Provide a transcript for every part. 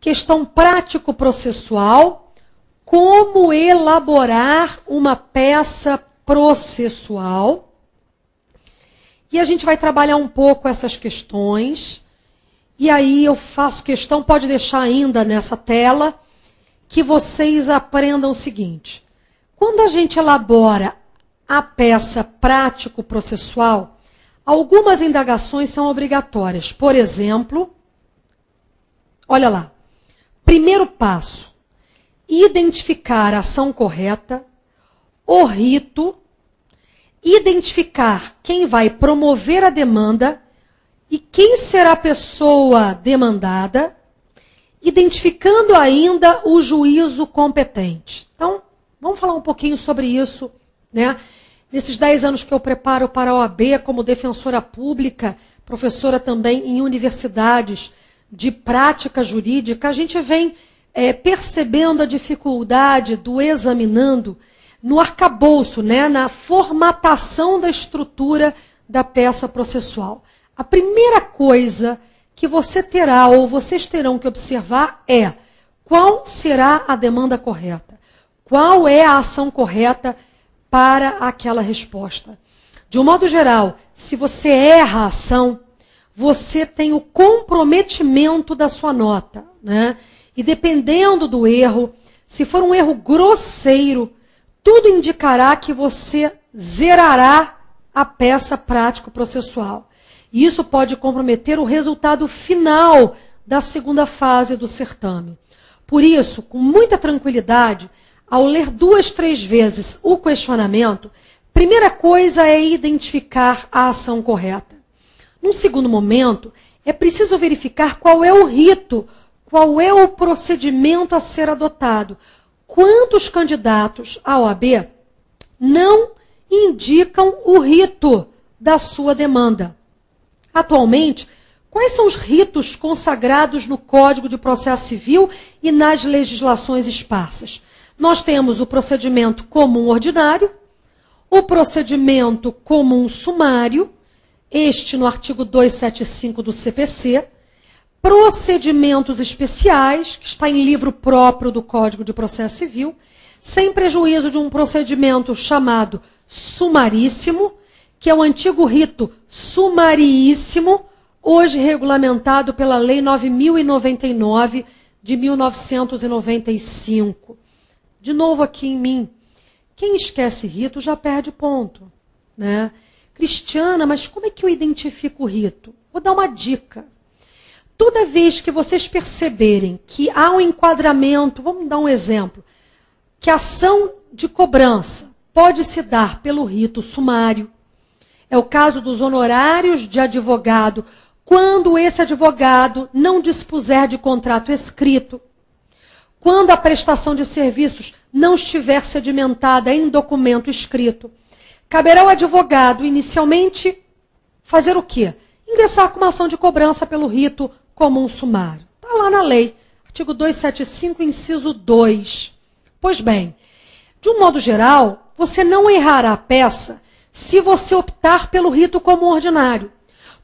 questão prático-processual, como elaborar uma peça processual. E a gente vai trabalhar um pouco essas questões. E aí eu faço questão, pode deixar ainda nessa tela, que vocês aprendam o seguinte. Quando a gente elabora a peça prático-processual, algumas indagações são obrigatórias. Por exemplo, olha lá. Primeiro passo, identificar a ação correta, o rito, identificar quem vai promover a demanda e quem será a pessoa demandada, identificando ainda o juízo competente. Então, vamos falar um pouquinho sobre isso, né? Nesses 10 anos que eu preparo para a OAB como defensora pública, professora também em universidades de prática jurídica, a gente vem percebendo a dificuldade do examinando no arcabouço, né, na formatação da estrutura da peça processual. A primeira coisa que você terá ou vocês terão que observar é qual será a demanda correta, qual é a ação correta para aquela resposta. De um modo geral, se você erra a ação, você tem o comprometimento da sua nota, né? E dependendo do erro, se for um erro grosseiro, tudo indicará que você zerará a peça prático-processual. E isso pode comprometer o resultado final da segunda fase do certame. Por isso, com muita tranquilidade, ao ler 2, 3 vezes o questionamento, primeira coisa é identificar a ação correta. Num segundo momento, é preciso verificar qual é o rito, qual é o procedimento a ser adotado. Quantos candidatos à OAB não indicam o rito da sua demanda? Atualmente, quais são os ritos consagrados no Código de Processo Civil e nas legislações esparsas? Nós temos o procedimento comum ordinário, o procedimento comum sumário, este no artigo 275 do CPC, procedimentos especiais, que está em livro próprio do Código de Processo Civil, sem prejuízo de um procedimento chamado sumaríssimo, que é o antigo rito sumariíssimo, hoje regulamentado pela Lei 9.099 de 1995. De novo aqui em mim, quem esquece rito já perde ponto, né? Cristiana, mas como é que eu identifico o rito? Vou dar uma dica. Toda vez que vocês perceberem que há um enquadramento, vamos dar um exemplo, que a ação de cobrança pode se dar pelo rito sumário, é o caso dos honorários de advogado, quando esse advogado não dispuser de contrato escrito, quando a prestação de serviços não estiver sedimentada em documento escrito, caberá ao advogado, inicialmente, fazer o quê? Ingressar com uma ação de cobrança pelo rito comum sumário. Está lá na lei, artigo 275, inciso 2. Pois bem, de um modo geral, você não errará a peça se você optar pelo rito comum ordinário.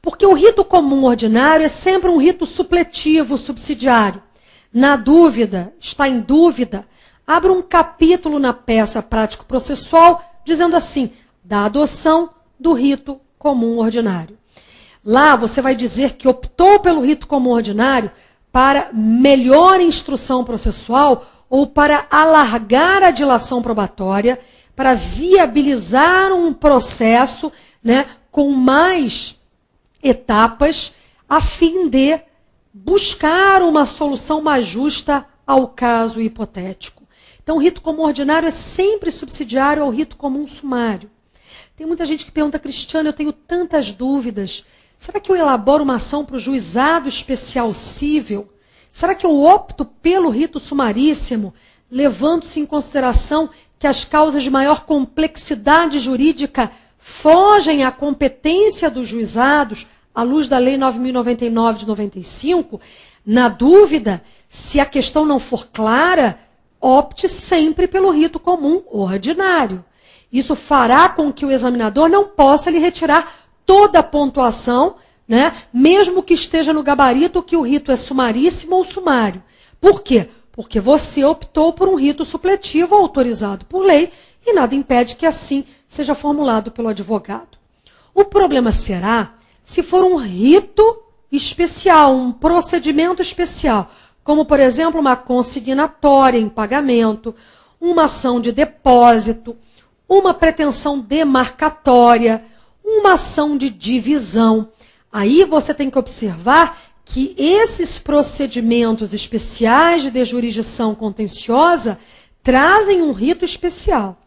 Porque o rito comum ordinário é sempre um rito supletivo, subsidiário. Na dúvida, está em dúvida, abra um capítulo na peça prático-processual dizendo assim, da adoção do rito comum ordinário. Lá você vai dizer que optou pelo rito comum ordinário para melhor instrução processual ou para alargar a dilação probatória, para viabilizar um processo, né, com mais etapas, a fim de buscar uma solução mais justa ao caso hipotético. Então, o rito comum ordinário é sempre subsidiário ao rito comum sumário. Tem muita gente que pergunta, Cristiana, eu tenho tantas dúvidas. Será que eu elaboro uma ação para o juizado especial cível? Será que eu opto pelo rito sumaríssimo, levando-se em consideração que as causas de maior complexidade jurídica fogem à competência dos juizados, à luz da Lei 9.099 de 95? Na dúvida, se a questão não for clara, opte sempre pelo rito comum ordinário. Isso fará com que o examinador não possa lhe retirar toda a pontuação, né, mesmo que esteja no gabarito que o rito é sumaríssimo ou sumário. Por quê? Porque você optou por um rito supletivo autorizado por lei e nada impede que assim seja formulado pelo advogado. O problema será se for um rito especial, um procedimento especial, como, por exemplo, uma consignatória em pagamento, uma ação de depósito, uma pretensão demarcatória, uma ação de divisão. Aí você tem que observar que esses procedimentos especiais de jurisdição contenciosa trazem um rito especial.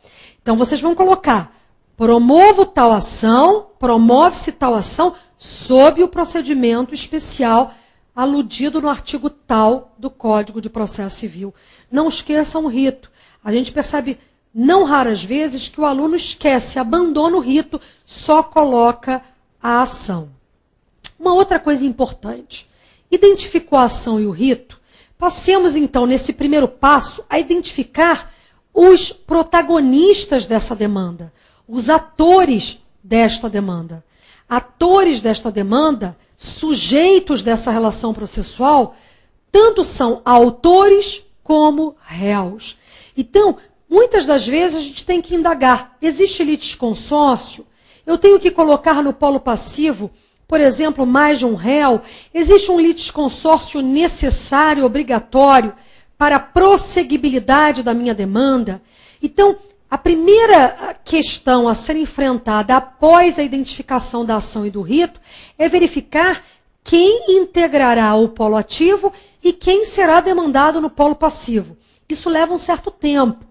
Então, vocês vão colocar, promovo tal ação, promove-se tal ação, sob o procedimento especial aludido no artigo tal do Código de Processo Civil. Não esqueçam o rito. A gente percebe, não raras vezes, que o aluno esquece, abandona o rito, só coloca a ação. Uma outra coisa importante. Identificou a ação e o rito? Passemos, então, nesse primeiro passo, a identificar os protagonistas dessa demanda, os atores desta demanda. Atores desta demanda, sujeitos dessa relação processual, tanto são autores como réus. Então, muitas das vezes a gente tem que indagar, existe litisconsórcio? Eu tenho que colocar no polo passivo, por exemplo, mais de um réu? Existe um litisconsórcio necessário, obrigatório, para a prosseguibilidade da minha demanda? Então, a primeira questão a ser enfrentada após a identificação da ação e do rito é verificar quem integrará o polo ativo e quem será demandado no polo passivo. Isso leva um certo tempo.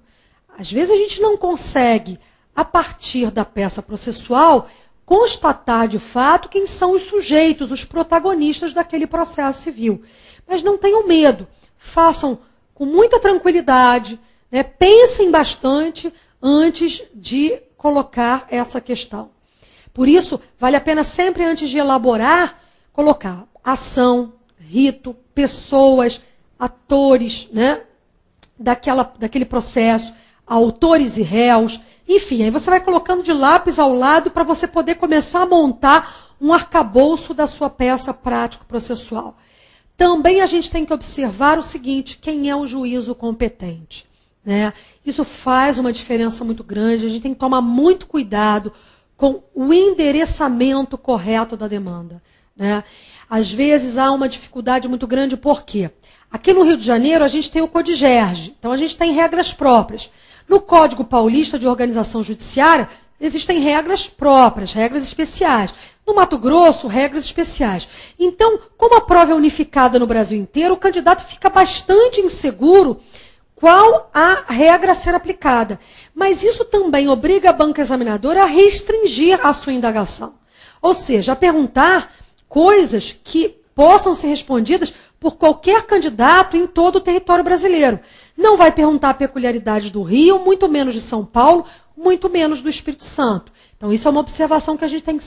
Às vezes a gente não consegue, a partir da peça processual, constatar de fato quem são os sujeitos, os protagonistas daquele processo civil. Mas não tenham medo, façam com muita tranquilidade, né, pensem bastante antes de colocar essa questão. Por isso, vale a pena sempre, antes de elaborar, colocar ação, rito, pessoas, atores, né, daquele processo, autores e réus, enfim, aí você vai colocando de lápis ao lado para você poder começar a montar um arcabouço da sua peça prático-processual. Também a gente tem que observar o seguinte, quem é o juízo competente, né? Isso faz uma diferença muito grande, a gente tem que tomar muito cuidado com o endereçamento correto da demanda, né? Às vezes há uma dificuldade muito grande, por quê? Aqui no Rio de Janeiro a gente tem o CODIGERG, então a gente tem regras próprias. No Código Paulista de Organização Judiciária, existem regras próprias, regras especiais. No Mato Grosso, regras especiais. Então, como a prova é unificada no Brasil inteiro, o candidato fica bastante inseguro qual a regra a ser aplicada. Mas isso também obriga a banca examinadora a restringir a sua indagação. Ou seja, a perguntar coisas que possam ser respondidas por qualquer candidato em todo o território brasileiro. Não vai perguntar a peculiaridade do Rio, muito menos de São Paulo, muito menos do Espírito Santo. Então, isso é uma observação que a gente tem que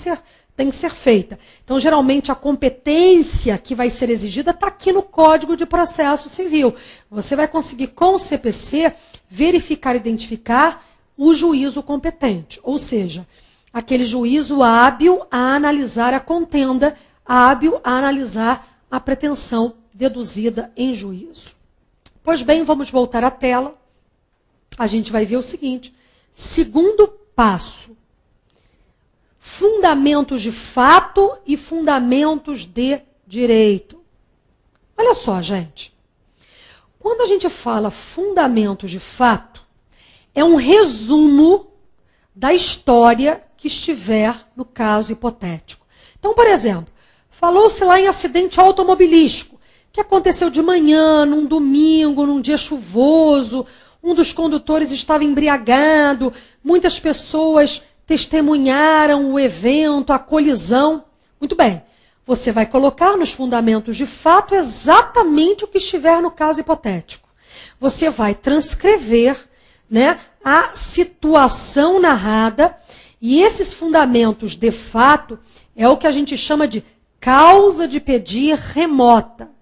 ser feita. Então, geralmente, a competência que vai ser exigida está aqui no Código de Processo Civil. Você vai conseguir, com o CPC, verificar e identificar o juízo competente. Ou seja, aquele juízo hábil a analisar a contenda, hábil a analisar a pretensão deduzida em juízo. Pois bem, vamos voltar à tela. A gente vai ver o seguinte. Segundo passo. Fundamentos de fato e fundamentos de direito. Olha só, gente. Quando a gente fala fundamentos de fato, é um resumo da história que estiver no caso hipotético. Então, por exemplo, falou-se lá em acidente automobilístico, que aconteceu de manhã, num domingo, num dia chuvoso, um dos condutores estava embriagado, muitas pessoas testemunharam o evento, a colisão. Muito bem, você vai colocar nos fundamentos de fato exatamente o que estiver no caso hipotético. Você vai transcrever, né, a situação narrada, e esses fundamentos de fato é o que a gente chama de causa de pedir remota.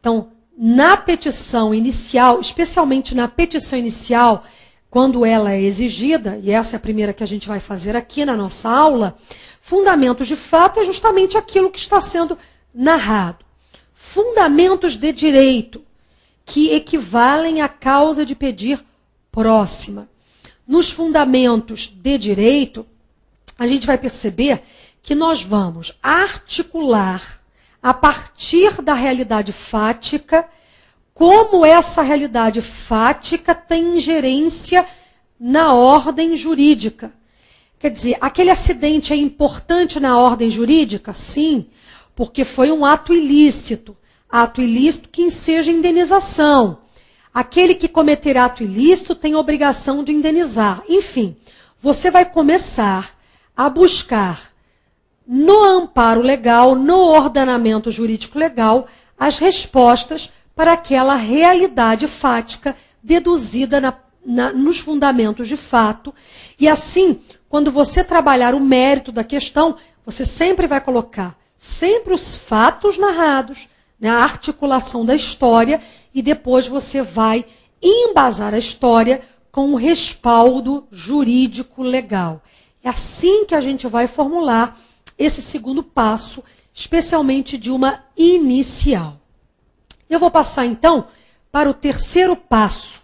Então, na petição inicial, especialmente na petição inicial, quando ela é exigida, e essa é a primeira que a gente vai fazer aqui na nossa aula, fundamentos de fato é justamente aquilo que está sendo narrado. Fundamentos de direito, que equivalem à causa de pedir próxima. Nos fundamentos de direito, a gente vai perceber que nós vamos articular, a partir da realidade fática, como essa realidade fática tem ingerência na ordem jurídica. Quer dizer, aquele acidente é importante na ordem jurídica? Sim, porque foi um ato ilícito que enseja indenização. Aquele que cometer ato ilícito tem obrigação de indenizar. Enfim, você vai começar a buscar no amparo legal, no ordenamento jurídico legal, as respostas para aquela realidade fática deduzida nos fundamentos de fato. E assim, quando você trabalhar o mérito da questão, você sempre vai colocar sempre os fatos narrados, né, a articulação da história, e depois você vai embasar a história com um respaldo jurídico legal. É assim que a gente vai formular esse segundo passo, especialmente de uma inicial. Eu vou passar, então, para o terceiro passo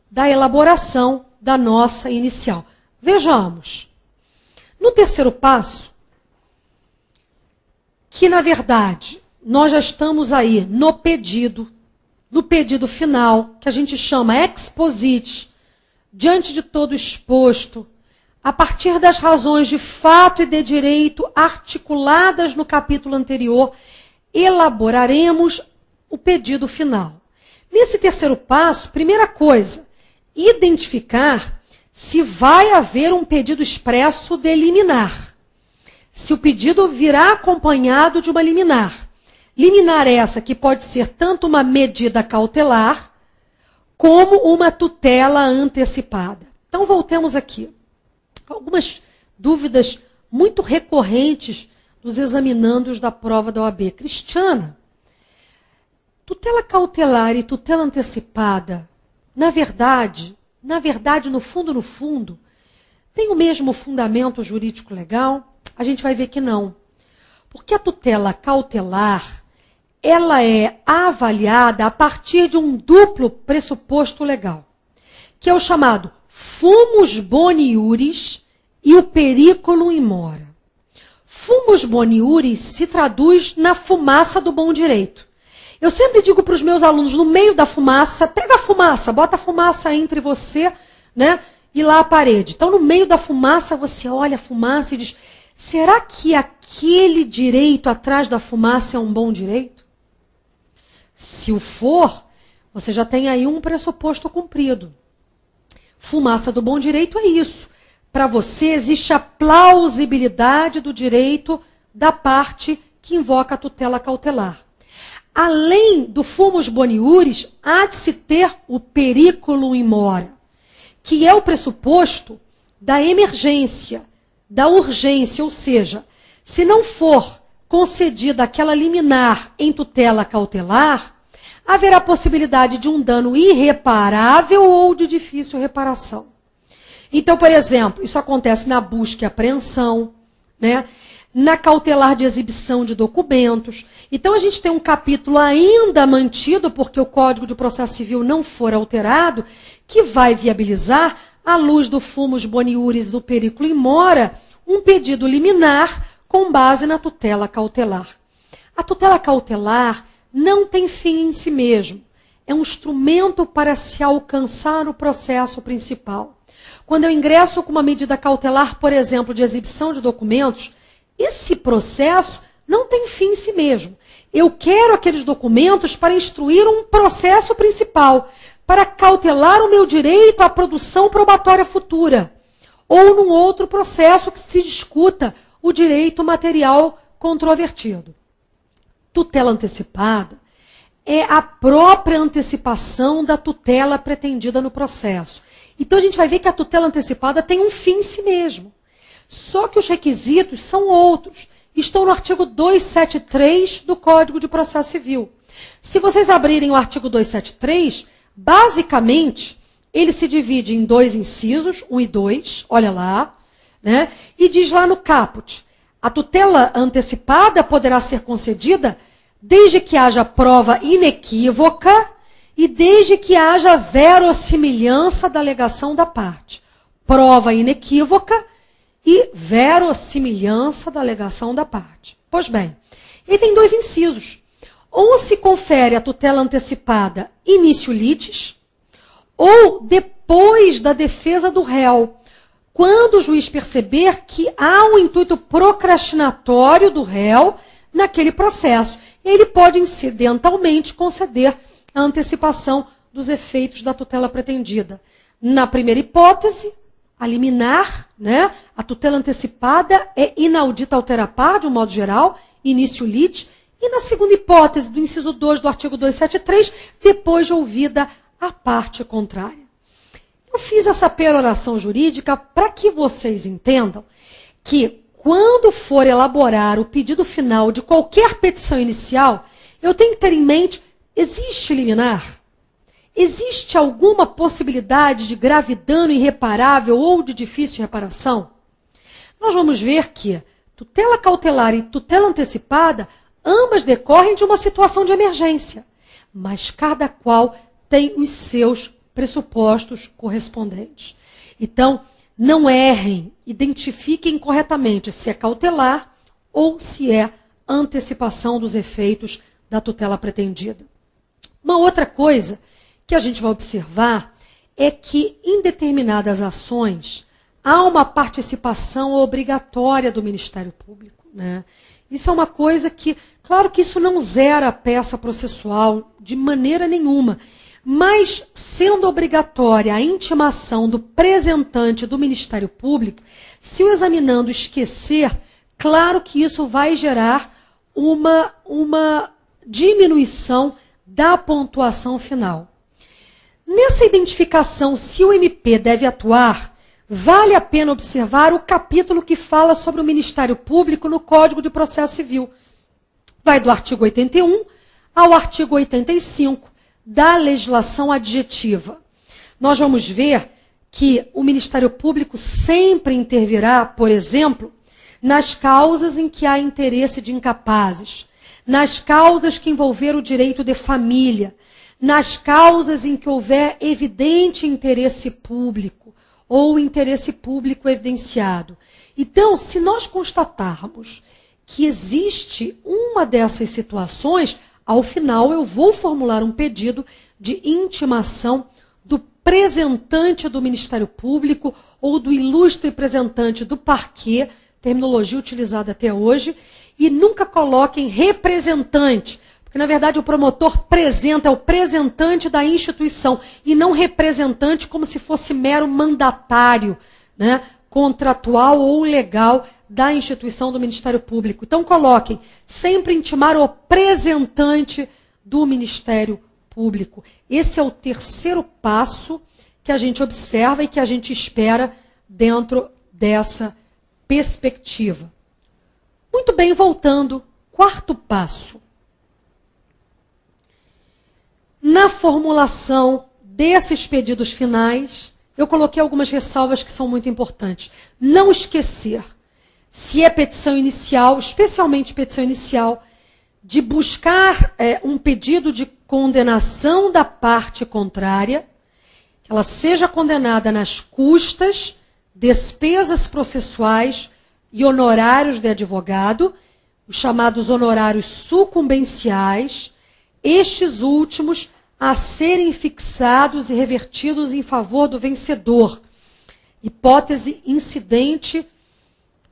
da elaboração da nossa inicial. Vejamos. No terceiro passo, que, na verdade, nós já estamos aí no pedido final, que a gente chama exposit, diante de todo exposto, a partir das razões de fato e de direito articuladas no capítulo anterior, elaboraremos o pedido final. Nesse terceiro passo, primeira coisa, identificar se vai haver um pedido expresso de liminar. Se o pedido virá acompanhado de uma liminar. Liminar essa que pode ser tanto uma medida cautelar, como uma tutela antecipada. Então, voltemos aqui. Algumas dúvidas muito recorrentes dos examinandos da prova da OAB. Cristiana, tutela cautelar e tutela antecipada, na verdade, no fundo, tem o mesmo fundamento jurídico legal? A gente vai ver que não. Porque a tutela cautelar, ela é avaliada a partir de um duplo pressuposto legal, que é o chamado fumus boni iuris e o periculum in mora. Fumus boni iuris se traduz na fumaça do bom direito. Eu sempre digo para os meus alunos, no meio da fumaça, pega a fumaça, bota a fumaça entre você, né, e lá a parede. Então, no meio da fumaça, você olha a fumaça e diz, será que aquele direito atrás da fumaça é um bom direito? Se o for, você já tem aí um pressuposto cumprido. Fumaça do bom direito é isso. Para você existe a plausibilidade do direito da parte que invoca a tutela cautelar. Além do fumus boni iuris, há de se ter o periculum in mora, que é o pressuposto da emergência, da urgência, ou seja, se não for concedida aquela liminar em tutela cautelar, haverá possibilidade de um dano irreparável ou de difícil reparação. Então, por exemplo, isso acontece na busca e apreensão, né? Na cautelar de exibição de documentos. Então, a gente tem um capítulo ainda mantido, porque o Código de Processo Civil não for alterado, que vai viabilizar, à luz do fumus boni iuris do periculum in mora, um pedido liminar com base na tutela cautelar. A tutela cautelar não tem fim em si mesmo. É um instrumento para se alcançar o processo principal. Quando eu ingresso com uma medida cautelar, por exemplo, de exibição de documentos, esse processo não tem fim em si mesmo. Eu quero aqueles documentos para instruir um processo principal, para cautelar o meu direito à produção probatória futura, ou num outro processo que se discuta o direito material controvertido. Tutela antecipada é a própria antecipação da tutela pretendida no processo. Então, a gente vai ver que a tutela antecipada tem um fim em si mesmo. Só que os requisitos são outros. Estão no artigo 273 do Código de Processo Civil. Se vocês abrirem o artigo 273, basicamente, ele se divide em dois incisos, 1 e 2, olha lá, né? E diz lá no caput, a tutela antecipada poderá ser concedida desde que haja prova inequívoca e desde que haja verossimilhança da alegação da parte. Prova inequívoca e verossimilhança da alegação da parte. Pois bem, ele tem dois incisos. Ou se confere a tutela antecipada início litis, ou depois da defesa do réu, quando o juiz perceber que há um intuito procrastinatório do réu naquele processo. Ele pode incidentalmente conceder a antecipação dos efeitos da tutela pretendida. Na primeira hipótese, a liminar, né, a tutela antecipada é inaudita altera par, de um modo geral, início litis, e na segunda hipótese, do inciso 2 do artigo 273, depois de ouvida a parte contrária. Eu fiz essa peroração jurídica para que vocês entendam que, quando for elaborar o pedido final de qualquer petição inicial, eu tenho que ter em mente, existe liminar? Existe alguma possibilidade de grave dano irreparável ou de difícil reparação? Nós vamos ver que tutela cautelar e tutela antecipada, ambas decorrem de uma situação de emergência, mas cada qual tem os seus pressupostos correspondentes. Então, não errem, identifiquem corretamente se é cautelar ou se é antecipação dos efeitos da tutela pretendida. Uma outra coisa que a gente vai observar é que, em determinadas ações, há uma participação obrigatória do Ministério Público, né? Isso é uma coisa que, claro que isso não zera a peça processual de maneira nenhuma, mas, sendo obrigatória a intimação do presentante do Ministério Público, se o examinando esquecer, claro que isso vai gerar uma diminuição da pontuação final. Nessa identificação, se o MP deve atuar, vale a pena observar o capítulo que fala sobre o Ministério Público no Código de Processo Civil. Vai do artigo 81 ao artigo 85 da legislação adjetiva. Nós vamos ver que o Ministério Público sempre intervirá, por exemplo, nas causas em que há interesse de incapazes, nas causas que envolver o direito de família, nas causas em que houver evidente interesse público ou interesse público evidenciado. Então, se nós constatarmos que existe uma dessas situações, ao final eu vou formular um pedido de intimação do representante do Ministério Público ou do ilustre representante do parquê, terminologia utilizada até hoje, e nunca coloquem representante, porque na verdade o promotor é o representante da instituição e não representante como se fosse mero mandatário, né, contratual ou legal da instituição do Ministério Público. Então coloquem, sempre intimar o representante do Ministério Público. Esse é o terceiro passo que a gente observa e que a gente espera dentro dessa perspectiva. Muito bem, voltando, quarto passo. Na formulação desses pedidos finais, eu coloquei algumas ressalvas que são muito importantes. Não esquecer, se é petição inicial, especialmente petição inicial, de buscar um pedido de condenação da parte contrária, que ela seja condenada nas custas, despesas processuais e honorários de advogado, os chamados honorários sucumbenciais, estes últimos a serem fixados e revertidos em favor do vencedor. Hipótese incidente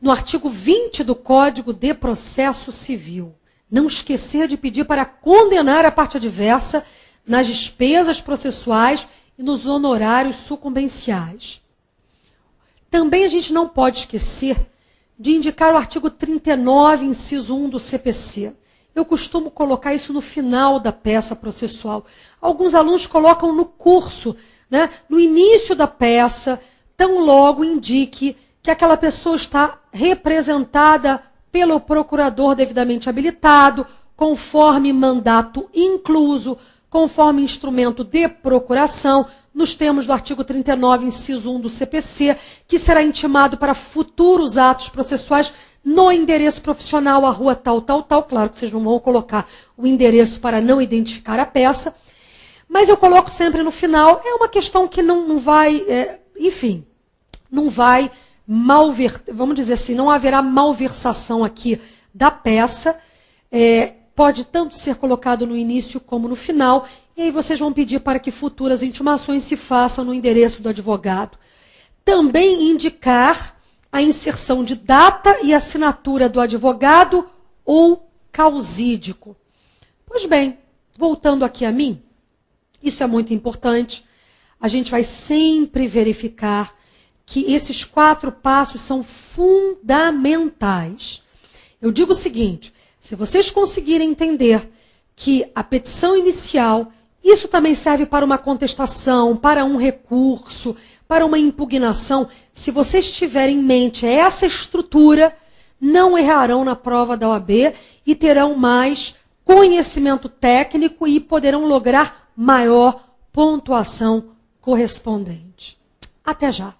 no artigo 20 do Código de Processo Civil. Não esquecer de pedir para condenar a parte adversa nas despesas processuais e nos honorários sucumbenciais. Também a gente não pode esquecer de indicar o artigo 39, inciso 1 do CPC. Eu costumo colocar isso no final da peça processual. Alguns alunos colocam no curso, né, no início da peça, tão logo indique que aquela pessoa está representada pelo procurador devidamente habilitado, conforme mandato incluso, conforme instrumento de procuração, nos termos do artigo 39, inciso 1 do CPC, que será intimado para futuros atos processuais no endereço profissional, a rua tal, tal, tal. Claro que vocês não vão colocar o endereço para não identificar a peça. Mas eu coloco sempre no final, é uma questão que não vai, enfim, não vai vamos dizer assim, não haverá malversação aqui da peça, pode tanto ser colocado no início como no final, e aí vocês vão pedir para que futuras intimações se façam no endereço do advogado. Também indicar a inserção de data e assinatura do advogado ou causídico. Pois bem, voltando aqui a mim, isso é muito importante, a gente vai sempre verificar que esses 4 passos são fundamentais. Eu digo o seguinte, se vocês conseguirem entender que a petição inicial, isso também serve para uma contestação, para um recurso, para uma impugnação, se vocês tiverem em mente essa estrutura, não errarão na prova da OAB e terão mais conhecimento técnico e poderão lograr maior pontuação correspondente. Até já!